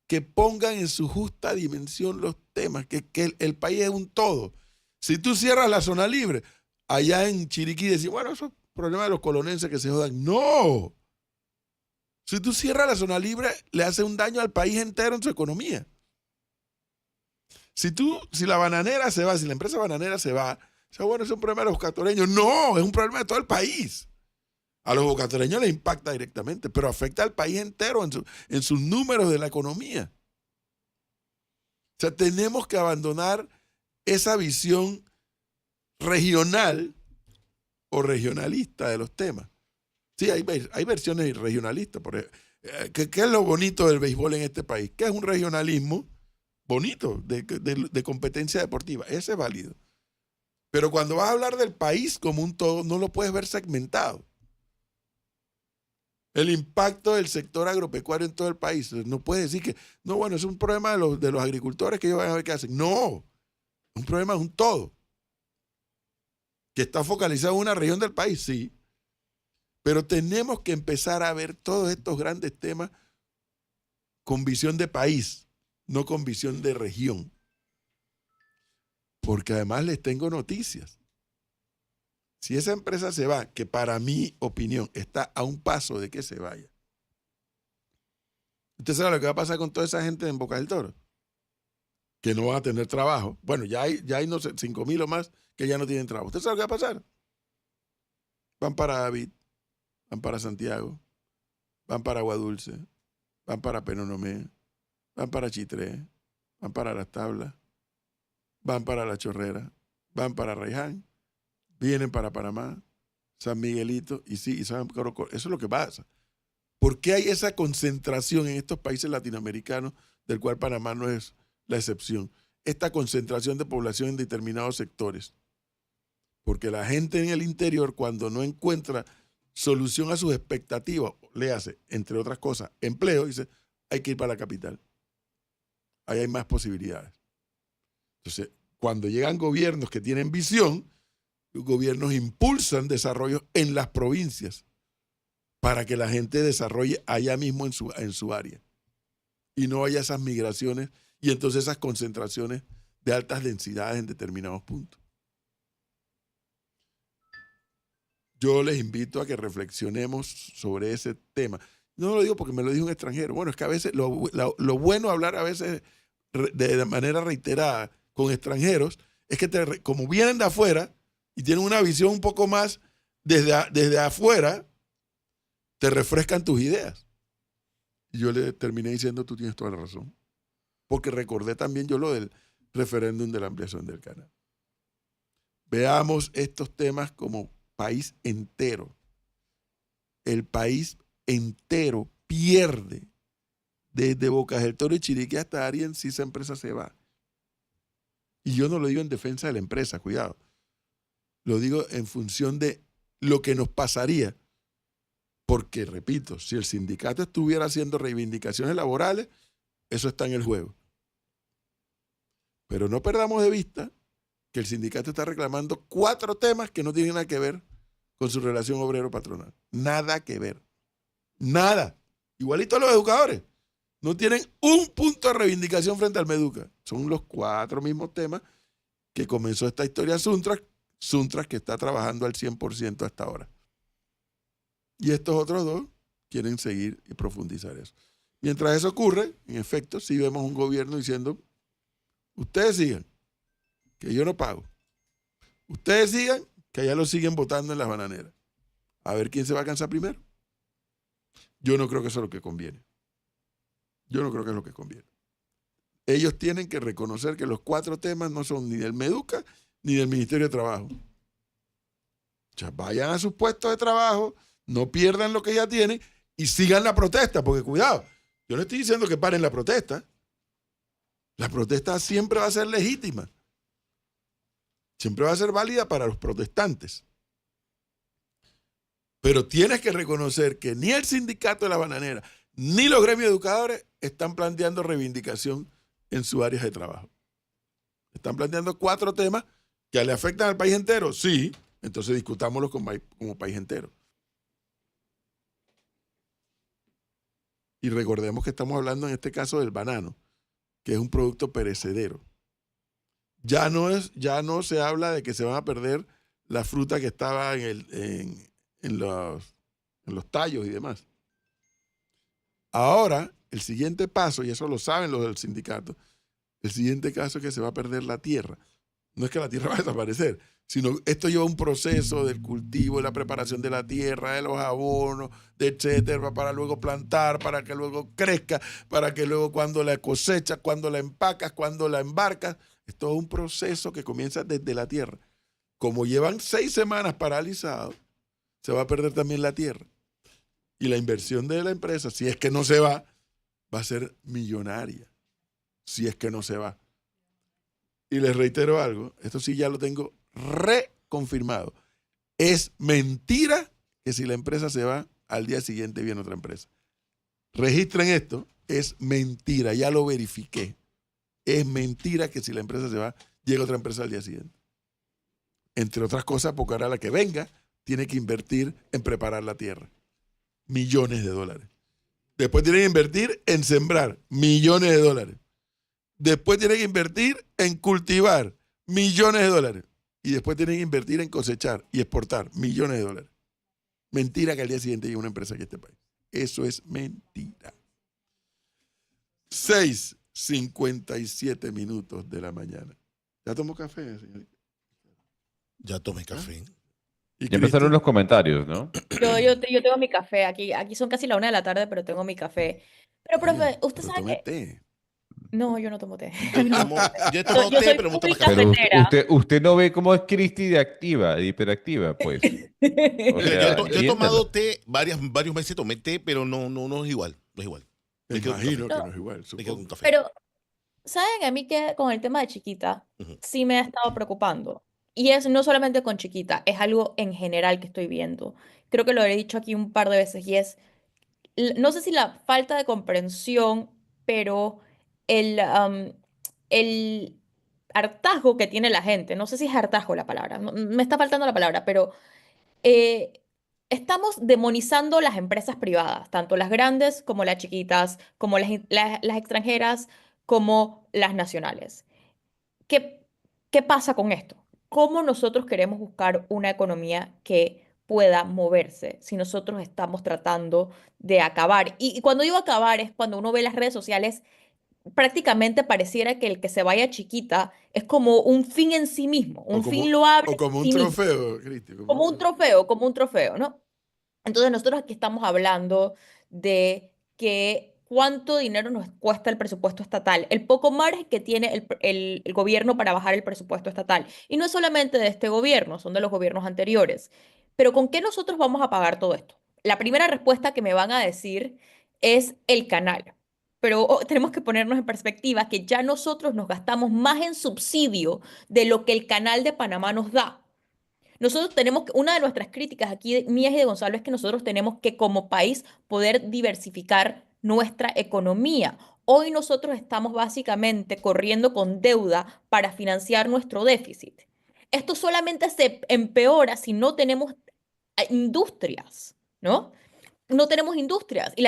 que pongan en su justa dimensión los temas, que el país es un todo. Si tú cierras la zona libre, allá en Chiriquí decís, bueno, eso es problema de los colonenses que se jodan. ¡No! Si tú cierras la zona libre, le hace un daño al país entero en su economía. Si la bananera se va, si la empresa bananera se va, o sea, bueno, es un problema de los bocatoreños. No, es un problema de todo el país. A los bocatoreños les impacta directamente, pero afecta al país entero en sus números de la economía. O sea, tenemos que abandonar esa visión regional o regionalista de los temas. Sí, hay versiones regionalistas. ¿Qué es lo bonito del béisbol en este país? Que es un regionalismo bonito de competencia deportiva. Ese es válido. Pero cuando vas a hablar del país como un todo, no lo puedes ver segmentado. El impacto del sector agropecuario en todo el país. No puedes decir que, no, bueno, es un problema de los agricultores que ellos van a ver qué hacen. No, es un problema de un todo. Que está focalizado en una región del país, sí. Pero tenemos que empezar a ver todos estos grandes temas con visión de país, no con visión de región. Porque además les tengo noticias. Si esa empresa se va, que para mi opinión está a un paso de que se vaya, ¿usted sabe lo que va a pasar con toda esa gente en Bocas del Toro? Que no van a tener trabajo. Bueno, ya hay no sé, 5.000 o más que ya no tienen trabajo. ¿Usted sabe lo que va a pasar? Van para David, van para Santiago, van para Aguadulce, van para Penonomé, van para Chitré, van para Las Tablas, van para La Chorrera, van para Raiján, vienen para Panamá, San Miguelito y San Corocoro. Eso es lo que pasa. ¿Por qué hay esa concentración en estos países latinoamericanos, del cual Panamá no es la excepción? Esta concentración de población en determinados sectores. Porque la gente en el interior, cuando no encuentra solución a sus expectativas, le hace, entre otras cosas, empleo, dice, hay que ir para la capital. Ahí hay más posibilidades. Entonces, cuando llegan gobiernos que tienen visión, los gobiernos impulsan desarrollo en las provincias para que la gente desarrolle allá mismo en su área y no haya esas migraciones y entonces esas concentraciones de altas densidades en determinados puntos. Yo les invito a que reflexionemos sobre ese tema. No lo digo porque me lo dijo un extranjero. Bueno, es que a veces lo bueno hablar a veces de manera reiterada con extranjeros es que como vienen de afuera y tienen una visión un poco más desde afuera, te refrescan tus ideas. Y yo le terminé diciendo, tú tienes toda la razón. Porque recordé también yo lo del referéndum de la ampliación del canal. Veamos estos temas como país entero. El país entero pierde desde Bocas del Toro y Chiriquí hasta Arién si esa empresa se va. Y yo no lo digo en defensa de la empresa, cuidado. Lo digo en función de lo que nos pasaría. Porque, repito, si el sindicato estuviera haciendo reivindicaciones laborales, eso está en el juego. Pero no perdamos de vista que el sindicato está reclamando 4 temas que no tienen nada que ver con su relación obrero-patronal. Nada que ver. Nada. Igualito a los educadores. No tienen un punto de reivindicación frente al Meduca. Son los 4 mismos temas que comenzó esta historia Suntras que está trabajando al 100% hasta ahora. Y estos otros 2 quieren seguir y profundizar eso. Mientras eso ocurre, en efecto, sí vemos un gobierno diciendo, ustedes sigan, que yo no pago. Ustedes sigan, que allá lo siguen votando en las bananeras. A ver quién se va a cansar primero. Yo no creo que eso es lo que conviene. Yo no creo que es lo que conviene. Ellos tienen que reconocer que los 4 temas no son ni del Meduca ni del Ministerio de Trabajo. O sea, vayan a sus puestos de trabajo, no pierdan lo que ya tienen y sigan la protesta, porque cuidado, yo no estoy diciendo que paren la protesta. La protesta siempre va a ser legítima. Siempre va a ser válida para los protestantes. Pero tienes que reconocer que ni el sindicato de la bananera, ni los gremios educadores están planteando reivindicación en sus áreas de trabajo. Están planteando 4 temas que le afectan al país entero. Sí, entonces discutámoslos como país entero. Y recordemos que estamos hablando en este caso del banano, que es un producto perecedero. Ya no se habla de que se van a perder la fruta que estaba en los tallos y demás. Ahora, el siguiente paso, y eso lo saben los del sindicato, el siguiente caso es que se va a perder la tierra. No es que la tierra va a desaparecer, sino esto lleva un proceso del cultivo, de la preparación de la tierra, de los abonos, de etcétera, para luego plantar, para que luego crezca, para que luego cuando la cosechas, cuando la empacas, cuando la embarcas, es todo un proceso que comienza desde la tierra. Como llevan 6 semanas paralizados, se va a perder también la tierra. Y la inversión de la empresa, si es que no se va a ser millonaria. Si es que no se va. Y les reitero algo, esto sí ya lo tengo reconfirmado. Es mentira que si la empresa se va, al día siguiente viene otra empresa. Registren esto, es mentira, ya lo verifiqué. Es mentira que si la empresa se va, llega otra empresa al día siguiente. Entre otras cosas, porque ahora la que venga tiene que invertir en preparar la tierra. Millones de dólares. Después tiene que invertir en sembrar. Millones de dólares. Después tiene que invertir en cultivar. Millones de dólares. Y después tiene que invertir en cosechar y exportar. Millones de dólares. Mentira que al día siguiente llegue una empresa aquí a este país. Eso es mentira. 6:57 minutos de la mañana. ¿Ya tomó café, señorita? Ya tomé café. ¿Y Ya empezaron Cristi? los comentarios, ¿no? Yo tengo mi café. Aquí son casi la 1 de la tarde, pero tengo mi café. Pero, Oiga, profe, usted pero sabe tomé que... té. No, yo no tomo té. Yo No. tomo, yo he tomado Yo té, soy pero me gusta muy más café. Pero cafetera. usted no ve cómo es Cristi de activa, de hiperactiva, pues. O Mira, sea, yo he entiéndalo. tomado té, varios meses tomé té, pero no es igual. No es igual. Me Me quedo con imagino café. que No, no es igual, Me quedo con supongo. café. pero, ¿saben a mí que con el tema de Chiquita Ujú. sí me ha estado preocupando? Y es no solamente con Chiquita, es algo en general que estoy viendo. Creo que lo he dicho aquí un par de veces y es, no sé si la falta de comprensión, pero el, el hartazgo que tiene la gente, no sé si es hartazgo la palabra, me está faltando la palabra, pero eh, estamos demonizando las empresas privadas, tanto las grandes como las chiquitas, como las extranjeras, como las nacionales. ¿Qué, qué pasa con esto? ¿Cómo nosotros queremos buscar una economía que pueda moverse si nosotros estamos tratando de acabar? Y cuando digo acabar es cuando uno ve las redes sociales, prácticamente pareciera que el que se vaya chiquita es como un fin en sí mismo, O un como, fin loable o en como un sí mismo, trofeo, Cristi. Como un trofeo. como un trofeo, ¿no? Entonces nosotros aquí estamos hablando de que cuánto dinero nos cuesta el presupuesto estatal, el poco margen que tiene el gobierno para bajar el presupuesto estatal. Y no es solamente de este gobierno, son de los gobiernos anteriores. Pero ¿con qué nosotros vamos a pagar todo esto? La primera respuesta que me van a decir es el canal. Pero tenemos que ponernos en perspectiva que ya nosotros nos gastamos más en subsidio de lo que el canal de Panamá nos da. Nosotros tenemos que, una de nuestras críticas aquí, mías y de Gonzalo, es que nosotros tenemos que como país poder diversificar nuestra economía. Hoy nosotros estamos básicamente corriendo con deuda para financiar nuestro déficit. Esto solamente se empeora si no tenemos industrias, ¿no? No tenemos industrias y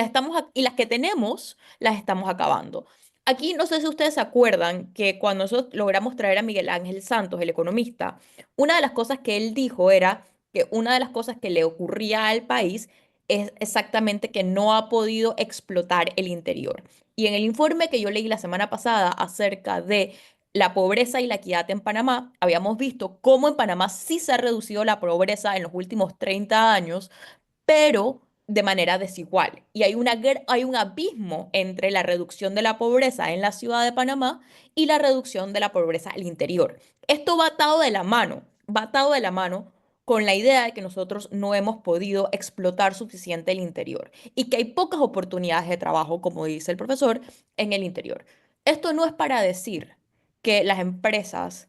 y las que tenemos las estamos acabando. Aquí no sé si ustedes se acuerdan que cuando nosotros logramos traer a Miguel Ángel Santos, el economista, una de las cosas que él dijo era que una de las cosas que le ocurría al país es exactamente que no ha podido explotar el interior. Y en el informe que yo leí la semana pasada acerca de la pobreza y la equidad en Panamá, habíamos visto cómo en Panamá sí se ha reducido la pobreza en los últimos 30 años, pero de manera desigual. Y hay un abismo entre la reducción de la pobreza en la ciudad de Panamá y la reducción de la pobreza al interior. Esto va atado de la mano, va atado de la mano con la idea de que nosotros no hemos podido explotar suficiente el interior y que hay pocas oportunidades de trabajo, como dice el profesor, en el interior. Esto no es para decir que las empresas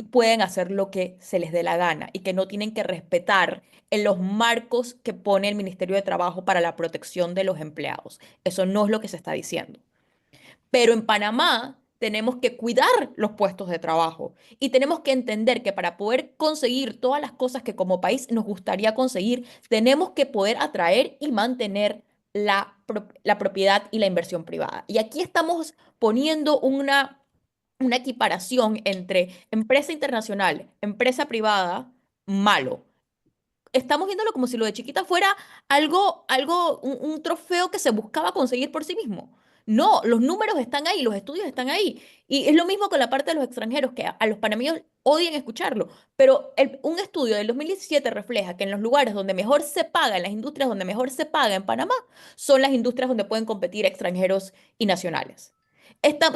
pueden hacer lo que se les dé la gana y que no tienen que respetar en los marcos que pone el Ministerio de Trabajo para la protección de los empleados. Eso no es lo que se está diciendo. Pero en Panamá tenemos que cuidar los puestos de trabajo y tenemos que entender que para poder conseguir todas las cosas que como país nos gustaría conseguir, tenemos que poder atraer y mantener la propiedad y la inversión privada. Y aquí estamos poniendo una equiparación entre empresa internacional, empresa privada, malo. Estamos viéndolo como si lo de chiquita fuera un trofeo que se buscaba conseguir por sí mismo. No, los números están ahí, los estudios están ahí. Y es lo mismo con la parte de los extranjeros, que a los panameños odian escucharlo. Pero un estudio del 2017 refleja que en los lugares donde mejor se paga, en las industrias donde mejor se paga en Panamá, son las industrias donde pueden competir extranjeros y nacionales.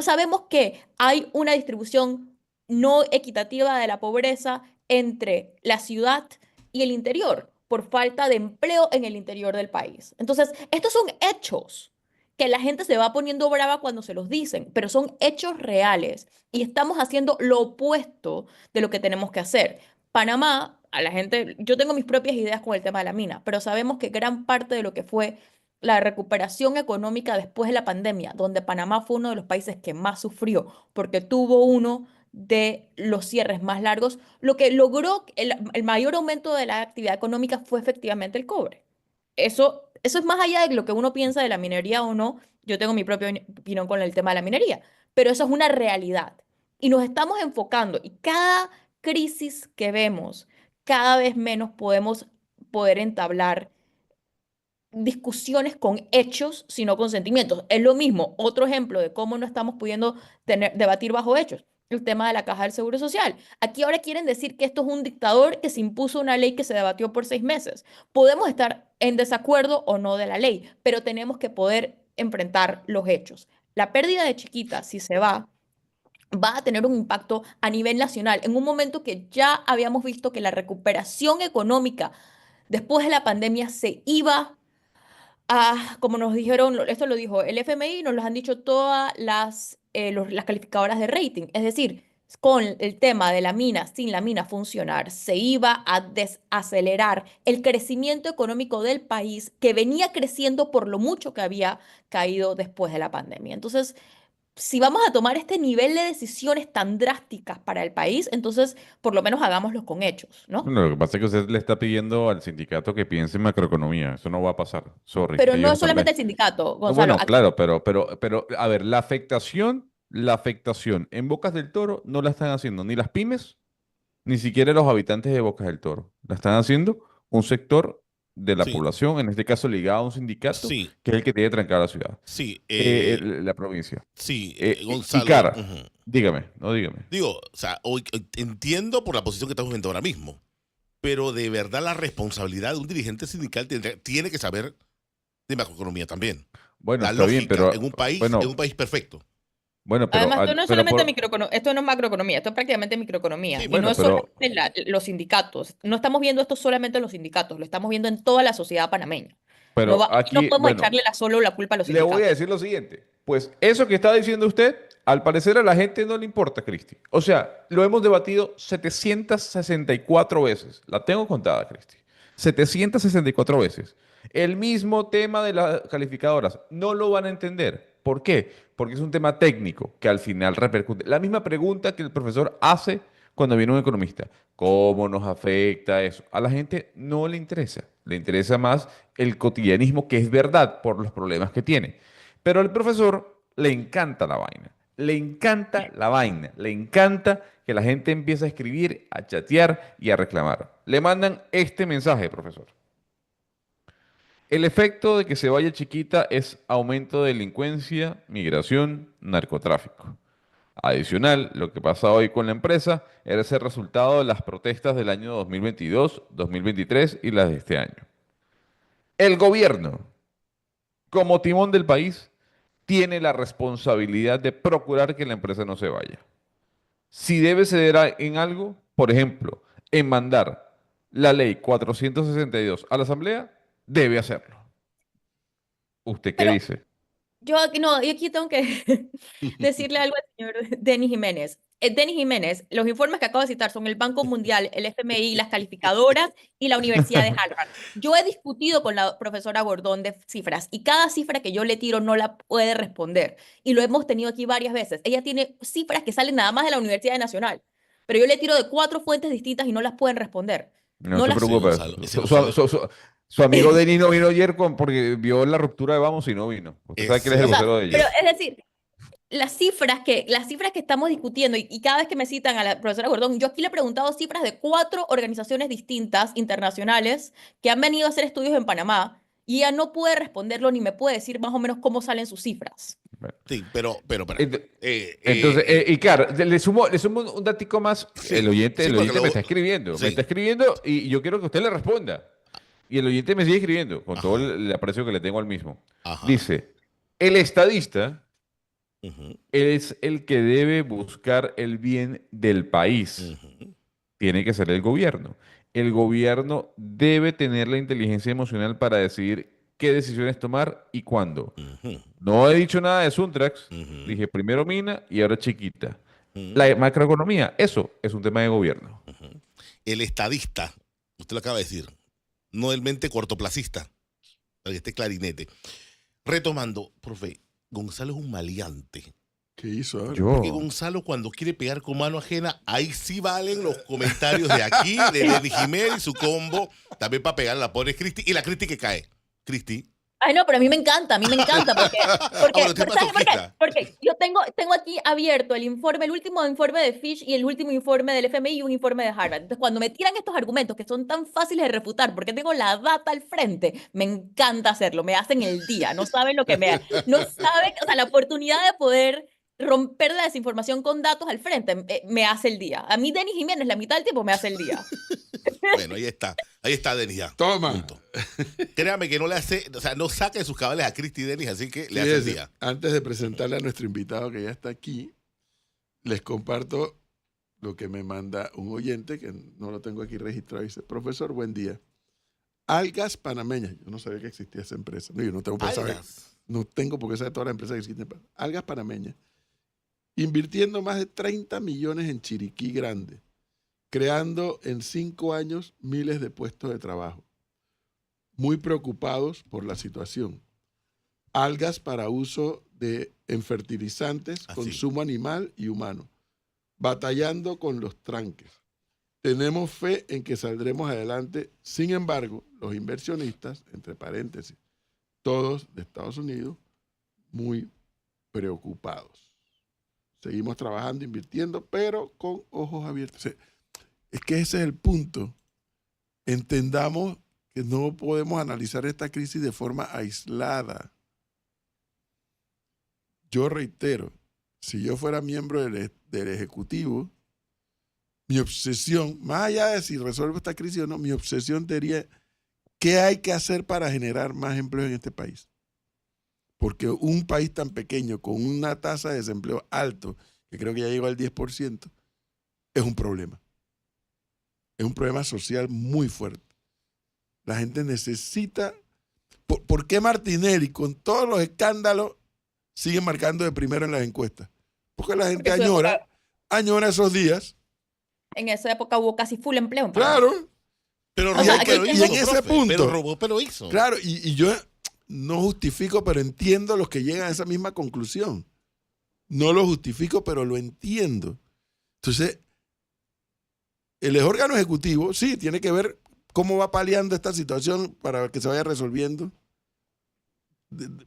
Sabemos que hay una distribución no equitativa de la pobreza entre la ciudad y el interior por falta de empleo en el interior del país. Entonces, estos son hechos que la gente se va poniendo brava cuando se los dicen, pero son hechos reales y estamos haciendo lo opuesto de lo que tenemos que hacer. Panamá, a la gente, yo tengo mis propias ideas con el tema de la mina, pero sabemos que gran parte de lo que fue la recuperación económica después de la pandemia, donde Panamá fue uno de los países que más sufrió porque tuvo uno de los cierres más largos, lo que logró el mayor aumento de la actividad económica fue efectivamente el cobre. Eso es más allá de lo que uno piensa de la minería o no. Yo tengo mi propia opinión con el tema de la minería, pero eso es una realidad. Y nos estamos enfocando y cada crisis que vemos, cada vez menos podemos poder entablar discusiones con hechos, sino con sentimientos. Es lo mismo, otro ejemplo de cómo no estamos pudiendo debatir bajo hechos. El tema de la caja del Seguro Social. Aquí ahora quieren decir que esto es un dictador que se impuso una ley que se debatió por 6 meses. Podemos estar en desacuerdo o no de la ley, pero tenemos que poder enfrentar los hechos. La pérdida de Chiquita, si se va a tener un impacto a nivel nacional, en un momento que ya habíamos visto que la recuperación económica después de la pandemia se iba como nos dijeron, esto lo dijo el FMI, nos lo han dicho todas las calificadoras de rating. Es decir, con el tema de la mina, sin la mina funcionar, se iba a desacelerar el crecimiento económico del país que venía creciendo por lo mucho que había caído después de la pandemia. Entonces, si vamos a tomar este nivel de decisiones tan drásticas para el país, entonces por lo menos hagámoslo con hechos, ¿no? Bueno, lo que pasa es que usted le está pidiendo al sindicato que piense en macroeconomía. Eso no va a pasar. Sorry. Pero no Ellos es están... solamente el sindicato, No, Gonzalo. bueno, claro, pero, a ver, la afectación en Bocas del Toro no la están haciendo ni las pymes, ni siquiera los habitantes de Bocas del Toro. La están haciendo un sector de la Sí, población, en este caso ligado a un sindicato, sí, que es el que tiene trancada la ciudad, sí, la provincia. sí, Y Gonzalo. Cara, Ujú. dígame, no dígame. Digo, o sea, hoy entiendo por la posición que estamos viendo ahora mismo, pero de verdad la responsabilidad de un dirigente sindical tiene que saber de macroeconomía también. Bueno, La está bien, lógica pero, en un país perfecto. bueno, pero, Además, esto no es pero solamente por, esto no es macroeconomía, esto es prácticamente microeconomía. Sí, Y no bueno, es bueno, pero, solamente los sindicatos. No estamos viendo esto solamente en los sindicatos, lo estamos viendo en toda la sociedad panameña. pero No aquí, podemos bueno, echarle solo la culpa a los le voy a sindicatos. decir lo siguiente. Pues eso que está diciendo usted, al parecer a la gente no le importa, Cristi. O sea, lo hemos debatido 764 veces. La tengo contada, Cristi. 764 veces. El mismo tema de las calificadoras. No lo van a entender. ¿Por qué? Porque es un tema técnico que al final repercute. La misma pregunta que el profesor hace cuando viene un economista. ¿Cómo nos afecta eso? A la gente no le interesa. Le interesa más el cotidianismo, que es verdad por los problemas que tiene. Pero al profesor le encanta la vaina. Le encanta la vaina. Le encanta que la gente empiece a escribir, a chatear y a reclamar. Le mandan este mensaje, profesor. El efecto de que se vaya Chiquita es aumento de delincuencia, migración, narcotráfico. Adicional, lo que pasa hoy con la empresa es el resultado de las protestas del año 2022, 2023 y las de este año. El gobierno, como timón del país, tiene la responsabilidad de procurar que la empresa no se vaya. Si debe ceder en algo, por ejemplo, en mandar la ley 462 a la Asamblea, debe hacerlo. ¿Usted qué Pero dice? yo aquí no, yo aquí tengo que decirle algo al señor Denis Jiménez. Denis Jiménez, los informes que acabo de citar son el Banco Mundial, el FMI, las calificadoras y la Universidad de Harvard. Yo he discutido con la profesora Gordón de cifras y cada cifra que yo le tiro no la puede responder. Y lo hemos tenido aquí varias veces. Ella tiene cifras que salen nada más de la Universidad Nacional, pero yo le tiro de 4 fuentes distintas y no las pueden responder. No No se las... ese preocupe. Gonzalo, ese Su, su- Gonzalo, su- su- su amigo Denis no vino ayer porque vio la ruptura de Vamos y no vino. Usted sabe que él es ese, el O sea, vocero de pero ellos. es decir, las cifras que estamos discutiendo y cada vez que me citan a la profesora Gordón, yo aquí le he preguntado cifras de 4 organizaciones distintas internacionales que han venido a hacer estudios en Panamá y ella no puede responderlo ni me puede decir más o menos cómo salen sus cifras. Bueno. sí, pero, espera. Ent- Entonces, y claro, le sumo un datico más. Sí, El sí, porque oyente me luego, me está sí, escribiendo y yo quiero que usted le responda. Y el oyente me sigue escribiendo, con todo ajá, el aprecio que le tengo al mismo. ajá, Dice, el estadista ujú, es el que debe buscar el bien del país. ujú, Tiene que ser el gobierno. El gobierno debe tener la inteligencia emocional para decidir qué decisiones tomar y cuándo. ujú, No he dicho nada de Suntrax. ujú, Dije primero Mina y ahora Chiquita. ujú, La macroeconomía, eso es un tema de gobierno. ujú. El estadista, usted lo acaba de decir, no el mente cortoplacista, para que esté clarinete. Retomando, profe, Gonzalo es un maleante. ¿Qué hizo ahora? Porque Yo. Gonzalo, cuando quiere pegar con mano ajena, ahí sí valen los comentarios de aquí, de Lenny Jiménez y su combo, también para pegar a la pobre Cristi y la Cristi que cae. Cristi. Ay, no, pero a mí me encanta, Bueno, usted es ¿sabes por qué? masoquista. Porque yo tengo aquí abierto el último informe de Fish y el último informe del FMI y un informe de Harvard. Entonces, cuando me tiran estos argumentos que son tan fáciles de refutar, porque tengo la data al frente, me encanta hacerlo, me hacen el día, no saben lo que no saben, o sea, la oportunidad de poder romper la desinformación con datos al frente, me hace el día. A mí, Denis Jiménez, la mitad del tiempo me hace el día. Bueno, ahí está Denis ya. Toma. Punto. Créame que no le hace, o sea, no saca de sus cabales a Cristi y Denis, así que le hace el Fíjese, día. antes de presentarle a nuestro invitado que ya está aquí, les comparto lo que me manda un oyente, que no lo tengo aquí registrado. Dice, profesor, buen día. Algas panameñas. Yo no sabía que existía esa empresa. No, yo no tengo por qué saber. Algas. No tengo por qué saber todas las empresas que existen. Algas panameñas. Invirtiendo más de 30 millones en Chiriquí Grande, creando en 5 años miles de puestos de trabajo. Muy preocupados por la situación. algas para uso en fertilizantes, Así. consumo animal y humano, batallando con los tranques. Tenemos fe en que saldremos adelante. Sin embargo, los inversionistas, entre paréntesis, todos de Estados Unidos, muy preocupados. Seguimos trabajando, invirtiendo, pero con ojos abiertos. O sea, es que ese es el punto. Entendamos que no podemos analizar esta crisis de forma aislada. Yo reitero, si yo fuera miembro del Ejecutivo, mi obsesión, más allá de si resuelvo esta crisis o no, mi obsesión sería qué hay que hacer para generar más empleo en este país. Porque un país tan pequeño, con una tasa de desempleo alto, que creo que ya llegó al 10%, es un problema. Es un problema social muy fuerte. La gente necesita... ¿Por qué Martinelli, con todos los escándalos, sigue marcando de primero en las encuestas? Porque la gente Porque añora esos días. en esa época hubo casi full empleo en Panamá. Claro. Pero O robó, sea, pero aquí hizo, en ese profe, punto. Pero robó, pero hizo. Claro, y yo no justifico, pero entiendo a los que llegan a esa misma conclusión. No lo justifico, pero lo entiendo. Entonces, el órgano ejecutivo, sí, tiene que ver cómo va paliando esta situación para que se vaya resolviendo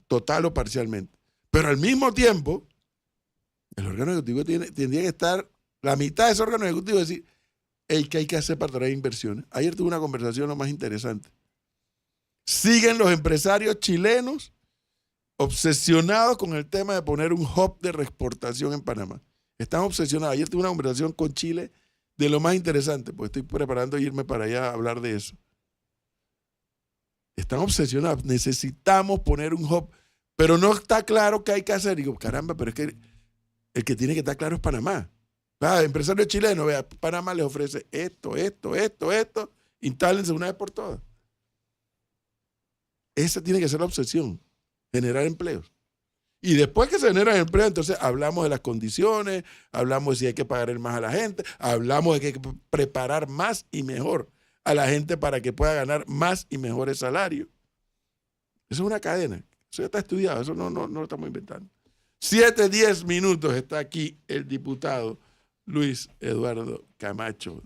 total o parcialmente. Pero al mismo tiempo, el órgano ejecutivo tendría que estar, la mitad de ese órgano ejecutivo decir, hey, ¿qué hay que hacer para traer inversiones? Ayer tuve una conversación lo más interesante. Siguen los empresarios chilenos obsesionados con el tema de poner un hub de reexportación en Panamá. Están obsesionados. Ayer tuve una conversación con Chile de lo más interesante, porque estoy preparando irme para allá a hablar de eso. Están obsesionados. Necesitamos poner un hub, pero no está claro qué hay que hacer. Digo, caramba, pero es que el que tiene que estar claro es Panamá. Empresario chileno, vea, Panamá les ofrece esto, instálense una vez por todas. Esa tiene que ser la obsesión, generar empleos. Y después que se generan empleos, entonces hablamos de las condiciones, hablamos de si hay que pagar más a la gente, hablamos de que hay que preparar más y mejor a la gente para que pueda ganar más y mejores salarios. Eso es una cadena, eso ya está estudiado, eso no lo estamos inventando. 7:10 está aquí el diputado Luis Eduardo Camacho.